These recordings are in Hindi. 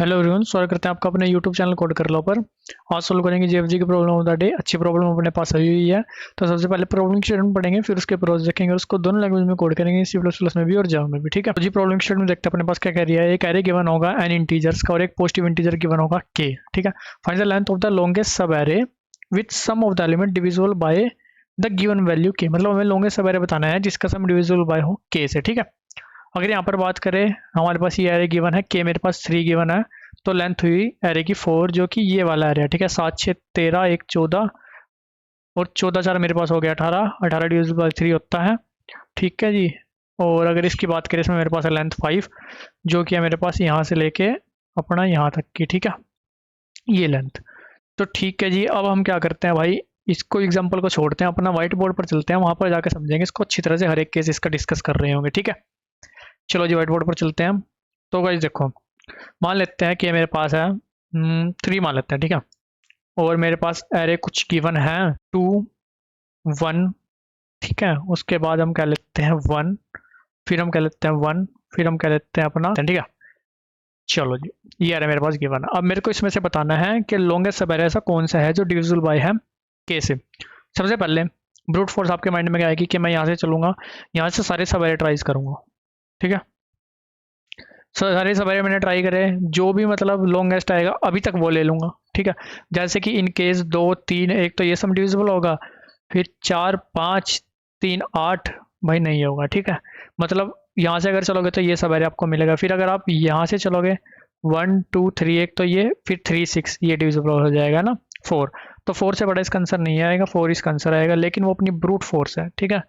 हेलो एवरीवन, स्वागत करते हैं आपका अपने यूट्यूब चैनल कोड कर लो पर। आज सोल्व करेंगे जीएफजी की प्रॉब्लम ऑफ द डे। अच्छी प्रॉब्लम अपने पास आई हुई है। तो सबसे पहले प्रॉब्लम की स्टेटमेंट पढ़ेंगे, फिर उसके प्रोज देखेंगे और उसको दोनों लैंग्वेज में कोड करेंगे, सी प्लस प्लस में भी और जावा में भी। ठीक है, तो जी प्रॉब्लम की स्टेटमेंट देखते हैं अपने पास क्या कह रही है। एक एरे गिवन होगा एन इंटीजर्स का और एक पॉजिटिव इंटीजर गिवन होगा के। ठीक है, find the length of the longest subarray with sum of the element divisible by the given value के। मतलब हमें लॉन्गेस्ट सब एरे बताना है जिसका सम डिविजिबल बाय हो के से। ठीक है, अगर यहाँ पर बात करें, हमारे पास ये एरे गिवन है, के मेरे पास 3 गिवन है, तो लेंथ हुई एरे की 4, जो कि ये वाला एरे है। ठीक है, 7 6 13 1 14 और 14 4 मेरे पास हो गया 18, 18 डिविजिबल बाय 3 होता है। ठीक है जी। और अगर इसकी बात करें, इसमें मेरे पास है लेंथ 5, जो कि है मेरे पास यहाँ से लेके अपना यहाँ तक की। ठीक है, ये लेंथ। तो ठीक है जी, अब हम क्या करते हैं भाई, इसको एग्जाम्पल को छोड़ते हैं, अपना व्हाइट बोर्ड पर चलते हैं, वहां पर जाकर समझेंगे इसको अच्छी तरह से, हर एक केस इसका डिस्कस कर रहे होंगे। ठीक है, चलो जी व्हाइट बोर्ड पर चलते हैं हम। तो गाइस देखो, मान लेते हैं कि मेरे पास है 3 मान लेते हैं। ठीक है, और मेरे पास एरे कुछ गिवन है 2 1। ठीक है, उसके बाद हम कह लेते हैं 1, फिर हम कह लेते हैं 1, फिर हम कह लेते हैं अपना। ठीक है, चलो जी, ये एरे मेरे पास गिवन है। अब मेरे को इसमें से बताना है कि लॉन्गेस्ट सब एरे ऐसा कौन सा है जो डिविजिबल बाय है के से। सबसे पहले ब्रूट फोर्स आपके माइंड में क्या आएगी कि मैं यहाँ से चलूंगा, यहाँ से सारे सब एरे ट्राइज करूंगा। ठीक है, सारे सवेरे मैंने ट्राई करे, जो भी मतलब लॉन्गेस्ट आएगा अभी तक वो ले लूंगा। ठीक है, जैसे कि इन केस 2 3 1 तो ये सम डिविजिबल होगा, फिर 4 5 3 8 भाई नहीं होगा। ठीक है, मतलब यहाँ से अगर चलोगे तो ये सवेरे आपको मिलेगा, फिर अगर आप यहाँ से चलोगे 1 2 3 1 तो ये फिर 3 6 ये डिविजिबल हो जाएगा ना 4। तो 4 से बड़ा इसका आंसर नहीं आएगा, 4 इसका आंसर आएगा, लेकिन वो अपनी ब्रूट फोर्स है। ठीक है,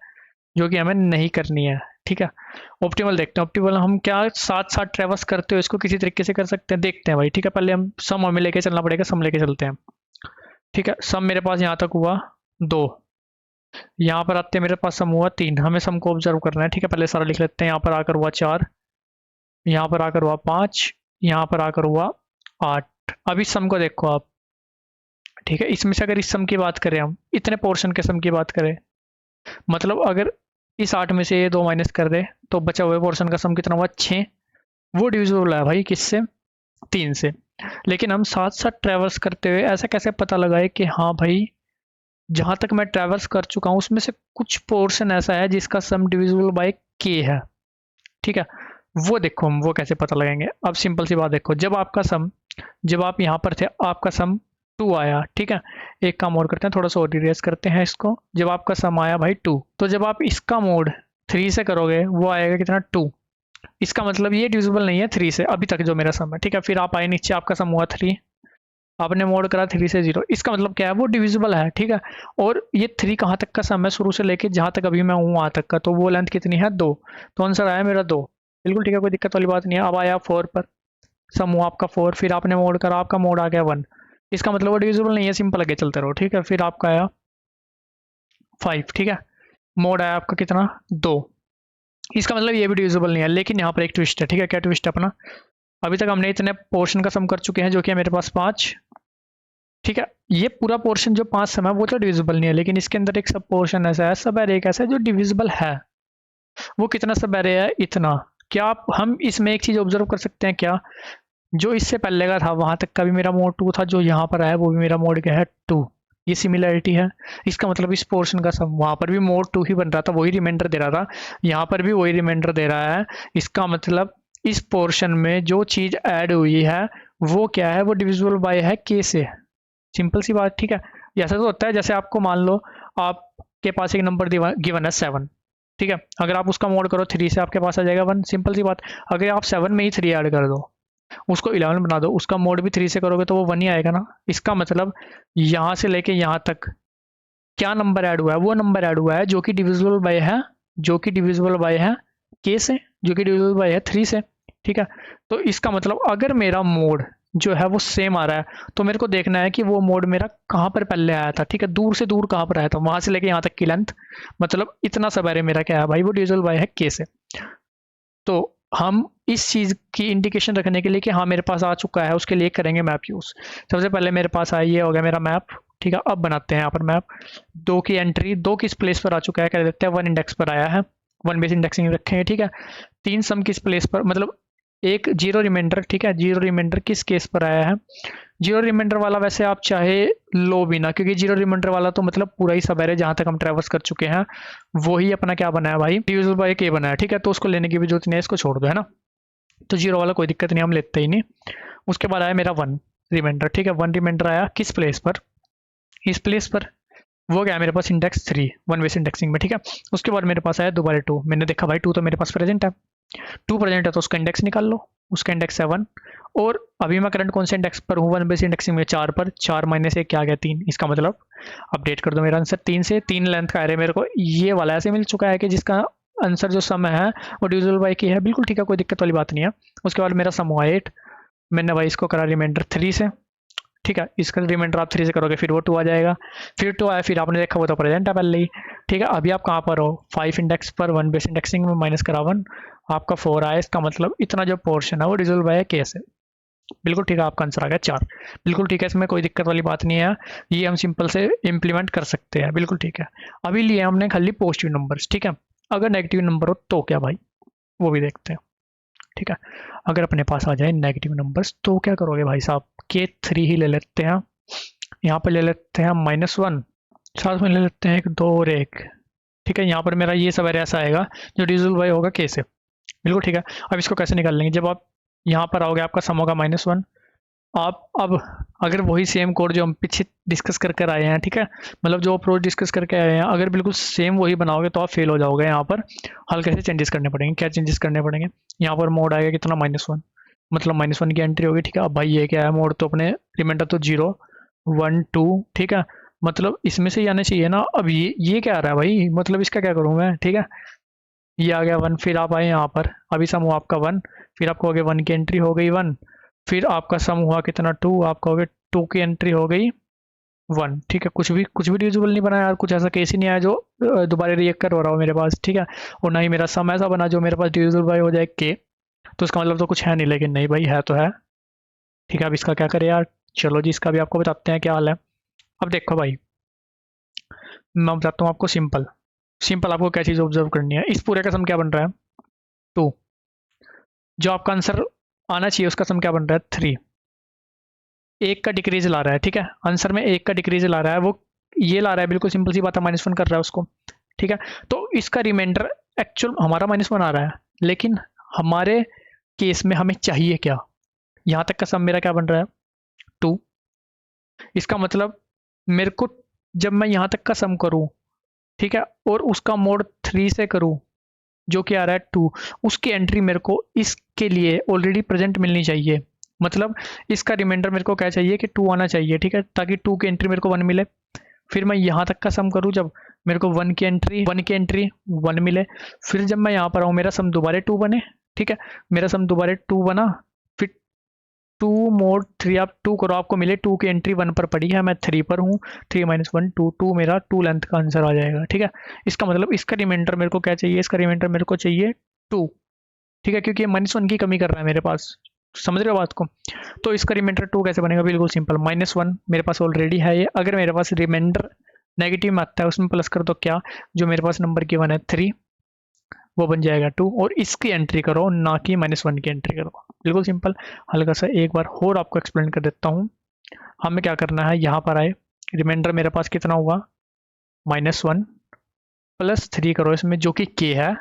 जो कि हमें नहीं करनी है। ठीक है, ऑप्टिमल देखते हैं। ऑप्टिमल हम क्या साथ साथ ट्रेवर्स करते हो इसको किसी तरीके से कर सकते हैं, देखते हैं भाई। ठीक है, पहले हम सम हमें लेके चलना पड़ेगा, सम लेके चलते हैं। ठीक है, सम मेरे पास यहाँ तक हुआ 2, यहाँ पर आते मेरे पास सम हुआ 3, हमें सम को ऑब्जर्व करना है। ठीक है, पहले सारा लिख लेते हैं। यहाँ पर आकर हुआ 4, यहाँ पर आकर हुआ 5, यहाँ पर आकर हुआ 8। अब इस सम को देखो आप। ठीक है, इसमें से अगर इस सम की बात करें, हम इतने पोर्शन के सम की बात करें, मतलब अगर इस 8 में से ये 2 माइनस कर दे तो बचा हुए पोर्शन का सम कितना हुआ 6। वो डिविजिबल है भाई किससे, 3 से। लेकिन हम साथ साथ ट्रेवर्स करते हुए ऐसा कैसे पता लगाए कि हाँ भाई, जहां तक मैं ट्रेवर्स कर चुका हूं उसमें से कुछ पोर्शन ऐसा है जिसका सम डिविजिबल बाय के है। ठीक है, वो देखो हम वो कैसे पता लगाएंगे। अब सिंपल सी बात देखो, जब आपका सम, जब आप यहाँ पर थे आपका सम 2 आया। ठीक है, एक काम और करते हैं, थोड़ा सा और रिरेस करते हैं इसको। जब आपका सम आया भाई 2, तो जब आप इसका मोड 3 से करोगे वो आएगा कितना 2। इसका मतलब ये डिविजिबल नहीं है 3 से, अभी तक जो मेरा सम है। ठीक है, फिर आप आए नीचे, आपका सम हुआ 3, आपने मोड करा 3 से 0, इसका मतलब क्या है, वो डिविजिबल है। ठीक है, और ये 3 कहाँ तक का सम है, शुरू से लेके जहां तक अभी मैं हूँ वहां तक का, तो वो लेंथ कितनी है 2। तो आंसर आया मेरा 2। बिल्कुल ठीक है, कोई दिक्कत वाली बात नहीं है। अब आया 4 पर, सम हुआ आपका 4, फिर आपने मोड करा, आपका मोड आ गया 1, इसका मतलब वो डिविजिबल नहीं है, सिंपल आगे चलते रहो। ठीक है, फिर आपका आया 5। ठीक है, मोड आया आपका कितना 2, इसका मतलब ये भी डिविजिबल नहीं है। लेकिन यहाँ पर एक ट्विस्ट है। ठीक है, क्या ट्विस्ट है अपना, अभी तक हमने इतने पोर्शन का सम कर चुके हैं जो कि है मेरे पास 5। ठीक है, ये पूरा पोर्शन जो 5 सम है वो तो डिविजिबल नहीं है, लेकिन इसके अंदर एक सब पोर्शन ऐसा है, सब एरे एक ऐसा है जो डिविजिबल है। वो कितना सब एरे है, इतना। क्या आप हम इसमें एक चीज ऑब्जर्व कर सकते हैं क्या, जो इससे पहले का था वहां तक का भी मेरा मोड 2 था, जो यहाँ पर आया वो भी मेरा मोड क्या है 2। ये सिमिलरिटी है, इसका मतलब इस पोर्शन का सम, वहां पर भी मोड 2 ही बन रहा था, वही रिमाइंडर दे रहा था, यहाँ पर भी वही रिमाइंडर दे रहा है। इसका मतलब इस पोर्शन में जो चीज ऐड हुई है वो क्या है, वो डिविजिबल बाय है के से। सिंपल सी बात। ठीक है, ऐसा तो होता है जैसे आपको मान लो आपके पास एक नंबर गिवन है 7। ठीक है, अगर आप उसका मोड करो 3 से आपके पास आ जाएगा 1, सिंपल सी बात। अगर आप 7 में ही 3 ऐड कर दो, उसको 11 बना दो, उसका मोड भी 3 से करोगे तो वो 1 ही आएगा ना। इसका मतलब यहाँ से लेके यहाँ तक क्या नंबर ऐड हुआ है, वो नंबर ऐड हुआ है जो कि डिविजिबल बाय है, जो कि डिविजिबल बाय है के से, जो कि डिविजिबल बाय है 3 से। ठीक है, तो इसका मतलब अगर मेरा मोड जो है वो सेम आ रहा है, तो मेरे को देखना है कि वो मोड मेरा कहाँ पर पहले आया था। ठीक है, दूर से दूर कहाँ पर आया था, वहां से लेके यहाँ तक की लेंथ, मतलब इतना सब एरे मेरा क्या है भाई, वो डिविजिबल बाय है के से। तो हम इस चीज की इंडिकेशन रखने के लिए कि हाँ मेरे पास आ चुका है, उसके लिए करेंगे मैप यूज। सबसे पहले मेरे पास आया, ये हो गया मेरा मैप। ठीक है, अब बनाते हैं यहाँ पर मैप। 2 की एंट्री, 2 किस प्लेस पर आ चुका है, कह देते हैं 1 इंडेक्स पर आया है, 1 बेस इंडेक्सिंग रखेंगे। ठीक है, 3 सम किस प्लेस पर, मतलब एक जीरो रिमाइंडर, ठीक है। जीरो रिमाइंडर किस केस पर आया है? जीरो रिमाइंडर वाला वैसे आप चाहे लो भी ना, क्योंकि जीरो रिमाइंडर वाला तो मतलब पूरा ही सब है जहां तक हम ट्रेवर्स कर चुके हैं वही अपना क्या बना है भाई, डिविजिबल बाय के बना है, ठीक है। तो उसको लेने की भी जरूरत नहीं है, इसको छोड़ दो, है ना। तो जीरो वाला कोई दिक्कत नहीं, हम लेते ही नहीं। उसके बाद आया मेरा वन रिमाइंडर, ठीक है। वन रिमाइंडर आया किस प्लेस पर? इस प्लेस पर। वो गया मेरे पास इंडेक्स 3 वन बेस इंडेक्सिंग में, ठीक है। उसके बाद मेरे पास आया दोबारा 2। मैंने देखा भाई 2 तो मेरे पास प्रेजेंट है, 2 प्रेजेंट है तो उसका इंडेक्स निकाल लो। उसका इंडेक्स है 1। और अभी मैं करंट कौन से इंडेक्स पर हूँ? वन बेस इंडेक्सिंग में 4 पर। 4 माइनस 1 क्या आ गया? 3। इसका मतलब अपडेट कर दो मेरा आंसर 3 से। 3 लेंथ का एरे मेरे को ये वाला ऐसे मिल चुका है कि जिसका आंसर जो सम है वो डिविजिबल बाय की है। बिल्कुल ठीक है, कोई दिक्कत वाली बात नहीं है। उसके बाद मेरा सम हुआ 8। मैंने भाई इसको करा रिमाइंडर 3 से, ठीक है। इसका रिमाइंडर आप 3 से करोगे फिर वो 2 आ जाएगा, फिर 2 आया, फिर आपने देखा वो तो प्रेजेंट है पहले ही, ठीक है। अभी आप कहाँ पर हो? 5 इंडेक्स पर, वन बेस इंडेक्सिंग में माइनस करा 1, आपका 4 आया। इसका मतलब इतना जो पोर्शन है वो डिविजिबल बाय केस है। बिल्कुल ठीक है, आपका आंसर आ गया 4। बिल्कुल ठीक है, इसमें कोई दिक्कत वाली बात नहीं है, ये हम सिंपल से इम्प्लीमेंट कर सकते हैं। बिल्कुल ठीक है। अभी लिए हमने खाली पॉजिटिव नंबर्स, ठीक है। अगर नेगेटिव नंबर हो तो क्या भाई, वो भी देखते हैं, ठीक है। अगर अपने पास आ जाए नेगेटिव नंबर्स तो क्या करोगे भाई साहब? के 3 ही ले लेते हैं, यहाँ पर ले लेते हैं -1, साथ में ले लेते हैं 1 2 और 1, ठीक है। यहाँ पर मेरा ये सब ऐसा आएगा जो डिविजिबल बाय होगा के से। बिल्कुल ठीक है। अब इसको कैसे निकाल लेंगे? जब आप यहाँ पर आओगे आपका सम होगा -1। आप अब अगर वही सेम कोड जो हम पीछे डिस्कस कर कर आए हैं, ठीक है, मतलब जो अप्रोच डिस्कस करके आए हैं, अगर बिल्कुल सेम वही बनाओगे तो आप फेल हो जाओगे। यहाँ पर हल्के से चेंजेस करने पड़ेंगे। क्या चेंजेस करने पड़ेंगे? यहाँ पर मोड आएगा कितना? -1, मतलब -1 की एंट्री होगी, ठीक है। अब भाई ये क्या है? मोड तो अपने रिमाइंडर तो 0 1 2, ठीक है। मतलब इसमें से ही आने चाहिए ना। अब ये क्या आ रहा है भाई? मतलब इसका क्या करूँ मैं, ठीक है। ये आ गया 1, फिर आप आए यहाँ पर, अभी सम हुआ आपका 1, फिर आपको हो गया 1 की एंट्री हो गई 1, फिर आपका सम हुआ कितना? 2, आपका हो गया 2 की एंट्री हो गई 1, ठीक है। कुछ भी डिविजिबल नहीं बना यार, कुछ ऐसा केस ही नहीं आया जो दोबारा रिएक्ट कर हो रहा हो मेरे पास, ठीक है। और ना ही मेरा सम ऐसा बना जो मेरे पास डिविजिबल बाय हो जाए के। तो इसका मतलब तो कुछ है नहीं, लेकिन नहीं भाई है तो है, ठीक है। अब इसका क्या करें यार? चलो जी, इसका भी आपको बताते हैं क्या हाल है। अब देखो भाई, मैं बताता हूँ आपको सिंपल सिंपल आपको क्या चीज़ ऑब्जर्व करनी है। इस पूरे का सम क्या बन रहा है? 2। जो आपका आंसर आना चाहिए उसका सम क्या बन रहा है? 3। एक का डिक्रीज ला रहा है, ठीक है। आंसर में एक का डिक्रीज ला रहा है, वो ये ला रहा है, बिल्कुल सिंपल सी बात है, -1 कर रहा है उसको, ठीक है। तो इसका रिमाइंडर एक्चुअल हमारा -1 आ रहा है, लेकिन हमारे केस में हमें चाहिए क्या? यहाँ तक का सम मेरा क्या बन रहा है? 2। इसका मतलब मेरे को जब मैं यहाँ तक का सम करूँ, ठीक है, और उसका मोड 3 से करूँ जो कि आ रहा है 2, उसकी एंट्री मेरे को इसके लिए ऑलरेडी प्रेजेंट मिलनी चाहिए। मतलब इसका रिमाइंडर मेरे को क्या चाहिए कि 2 आना चाहिए, ठीक है, ताकि 2 की एंट्री मेरे को 1 मिले। फिर मैं यहाँ तक का सम करूँ जब मेरे को 1 मिले। फिर जब मैं यहाँ पर आऊँ मेरा सम दोबारा 2 बने, ठीक है। मेरा सम दोबारा 2 बना, फिर 2 मोड 3 आप 2 करो, आपको मिले 2 की एंट्री 1 पर पड़ी है, मैं 3 पर हूँ। 3 - 1 2 2 मेरा 2 लेंथ का आंसर आ जाएगा, ठीक है। इसका मतलब इसका रिमाइंडर मेरे को क्या चाहिए? इसका रिमाइंडर मेरे को चाहिए 2, ठीक है, क्योंकि ये -1 की कमी कर रहा है मेरे पास। समझ रहे हो बात को? तो इसका रिमाइंडर 2 कैसे बनेगा? बिल्कुल सिंपल, -1 मेरे पास ऑलरेडी है ये। अगर मेरे पास रिमाइंडर नेगेटिव में आता है उसमें प्लस कर दो क्या, जो मेरे पास नंबर की 1 है 3, वो बन जाएगा 2, और इसकी एंट्री करो ना कि -1 की एंट्री करो। बिल्कुल सिंपल। हल्का सा एक बार और आपको एक्सप्लेन कर देता हूँ। हमें क्या करना है, यहाँ पर आए, रिमाइंडर मेरे पास कितना हुआ? -1 प्लस 3 करो इसमें, जो कि के है,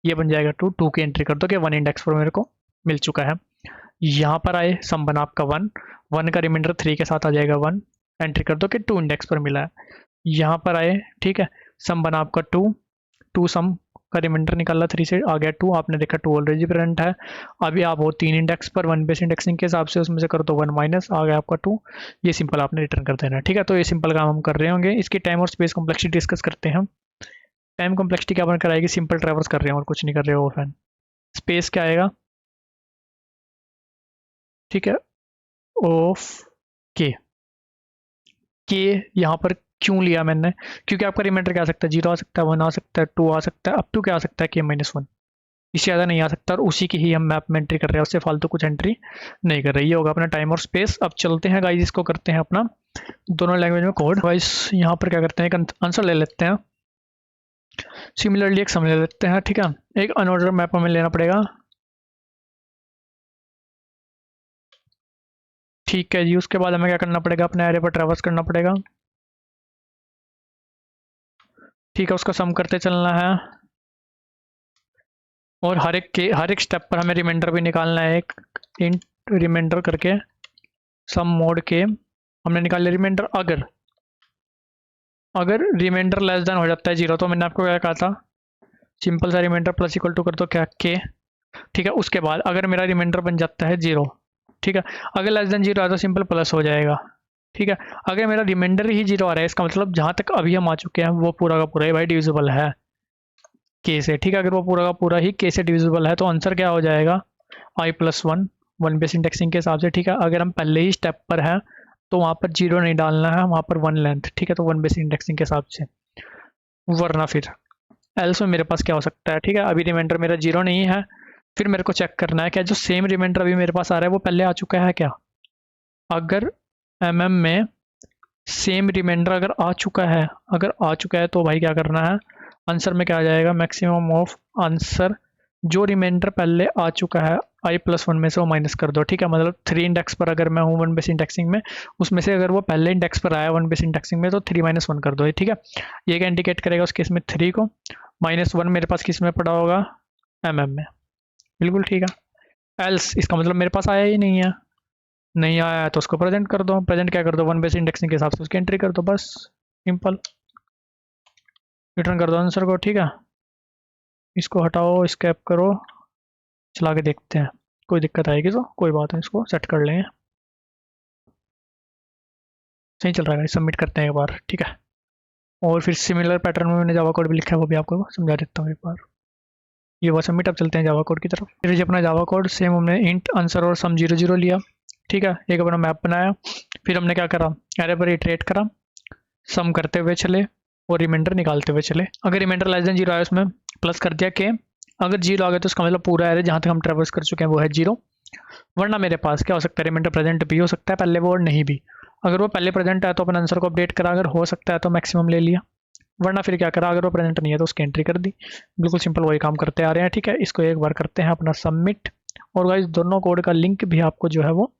ये बन जाएगा 2। 2 की एंट्री कर दो कि 1 इंडेक्स पर मेरे को मिल चुका है। यहाँ पर आए, सम बना आपका 1, 1 का रिमाइंडर 3 के साथ आ जाएगा 1, एंट्री कर दो कि 2 इंडेक्स पर मिला है। यहाँ पर आए, ठीक है, सम बना आपका 2, 2 सम का रिमाइंडर निकाला 3 से, आ गया 2। आपने देखा 2 ऑलरेडी प्रेजेंट है। अभी आप हो 3 इंडेक्स पर, वन बेस इंडेक्सिंग के हिसाब से, उसमें से करो तो 1 माइनस आ गया आपका 2। ये सिंपल आपने रिटर्न कर देना है, ठीक है। तो ये सिंपल काम हम कर रहे होंगे। इसकी टाइम और स्पेस कॉम्प्लेक्सिटी डिस्कस करते हैं हम। टाइम कॉम्प्लेक्सिटी क्या बन कर आएगी? सिंपल ट्रैवर्स कर रहे हैं और कुछ नहीं कर रहे हो फैन। स्पेस क्या आएगा? ठीक है, ऑफ के। के यहाँ पर क्यों लिया मैंने? क्योंकि आपका रिमाइंडर क्या आ सकता है? 0 आ सकता है, 1 आ सकता है, 2 आ सकता है, अप टू क्या आ सकता है? के -1, इससे ज़्यादा नहीं आ सकता। और उसी की ही हम मैप में एंट्री कर रहे हैं, उससे फालतू कुछ एंट्री नहीं कर रही। ये होगा अपना टाइम और स्पेस। अब चलते हैं गाइस, इसको करते हैं अपना दोनों लैंग्वेज में कोड। गाइस यहाँ पर क्या करते हैं, एक आंसर ले लेते हैं, सिमिलरली एक सम ले लेते हैं, ठीक है। एक अनऑर्डर मैप हमें लेना पड़ेगा, ठीक है जी, उसके बाद हमें क्या करना पड़ेगा, अपने एरे पर ट्रैवर्स करना पड़ेगा। ठीक है, उसका सम करते चलना है और हर एक स्टेप पर हमें रिमाइंडर भी निकालना है, एक इंट रिमाइंडर करके सम मोड के हमने निकाल लिया रिमाइंडर। अगर रिमाइंडर लेस देन हो जाता है 0, तो मैंने आपको क्या कहा था, सिंपल सा रिमाइंडर प्लस इक्वल टू कर दो क्या के। ठीक है, उसके बाद अगर मेरा रिमाइंडर बन जाता है 0, ठीक है, अगर लेस देन 0 आया तो सिंपल प्लस हो जाएगा। ठीक है, अगर मेरा रिमाइंडर ही 0 आ रहा है, इसका मतलब जहाँ तक अभी हम आ चुके हैं वो पूरा का पूरा ही भाई डिविजिबल है के से। ठीक है, अगर वो पूरा का पूरा ही के से डिविजिबल है तो आंसर क्या हो जाएगा, i+1 वन बेस इंडेक्सिंग के हिसाब से। ठीक है, अगर हम पहले ही स्टेप पर हैं तो वहाँ पर 0 नहीं डालना है, वहाँ पर 1 लेंथ। ठीक है, तो वन बेस इंडेक्सिंग के हिसाब से, वरना फिर एल्स में मेरे पास क्या हो सकता है। ठीक है, अभी रिमाइंडर मेरा 0 नहीं है, फिर मेरे को चेक करना है क्या जो सेम रिमाइंडर अभी मेरे पास आ रहा है वो पहले आ चुका है क्या। अगर में सेम रिमाइंडर अगर आ चुका है, तो भाई क्या करना है, आंसर में क्या आ जाएगा, मैक्सिमम ऑफ आंसर जो रिमाइंडर पहले आ चुका है i+1 में से वो माइनस कर दो। ठीक है, मतलब 3 इंडेक्स पर अगर मैं हूँ वन बेस इंडेक्सिंग में, उसमें से अगर वो पहले इंडेक्स पर आया वन बेस इंडेक्सिंग में तो 3 - 1 कर दो। ठीक है, ये क्या इंडिकेट करेगा उस केस में 3 को, -1 मेरे पास किस में पड़ा होगा, में। बिल्कुल ठीक है, एल्स इसका मतलब मेरे पास आया ही नहीं है, नहीं आया है तो उसको प्रेजेंट कर दो। प्रेजेंट क्या कर दो, वन बेस इंडेक्सिंग के हिसाब से उसकी एंट्री कर दो, बस सिंपल, रिटर्न कर दो आंसर को। ठीक है, इसको हटाओ, स्कैप करो, चला के देखते हैं, कोई दिक्कत आएगी तो कोई बात नहीं, इसको सेट कर लेंगे। सही चल रहा है, सबमिट करते हैं एक बार। ठीक है, और फिर सिमिलर पैटर्न में मैंने जावा कोड भी लिखा है, वो भी आपको समझा देता हूँ एक बार। ये वो सबमिट, अब चलते हैं जावा कोड की तरफ। फिर अपना जावा कोड सेम हमने इंट आंसर और सम 0 लिया। ठीक है, एक अपना मैप बनाया, फिर हमने क्या करा, एरे पर इटरेट करा, सम करते हुए चले और रिमाइंडर निकालते हुए चले। अगर रिमाइंडर लेस देन 0 आया उसमें प्लस कर दिया के, अगर 0 आ गया तो उसका मतलब पूरा एरे जहाँ तक हम ट्रेवर्स कर चुके हैं वो है 0, वरना मेरे पास क्या हो सकता है, रिमाइंडर प्रेजेंट भी हो सकता है पहले वो और नहीं भी। अगर वो पहले प्रेजेंट है तो अपन आंसर को अपडेट करा, अगर हो सकता है तो मैक्सिमम ले लिया, वरना फिर क्या करा, अगर वो प्रेजेंट नहीं है तो उसकी एंट्री कर दी। बिल्कुल सिंपल वही काम करते आ रहे हैं। ठीक है, इसको एक बार करते हैं अपना सबमिट, और गाइस दोनों कोड का लिंक भी आपको जो है वो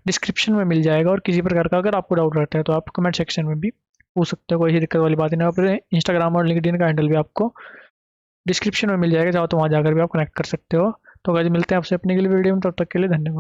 डिस्क्रिप्शन में मिल जाएगा, और किसी प्रकार का अगर आपको डाउट रहता है तो आप कमेंट सेक्शन में भी पूछ सकते हो, कोई दिक्कत वाली बात नहीं। अपने इंस्टाग्राम और लिंक्डइन का हैंडल भी आपको डिस्क्रिप्शन में मिल जाएगा, चाहो तो वहाँ जाकर भी आप कनेक्ट कर सकते हो। तो गाइस मिलते हैं आपसे अपने के लिए वीडियो में, तब तक के लिए धन्यवाद।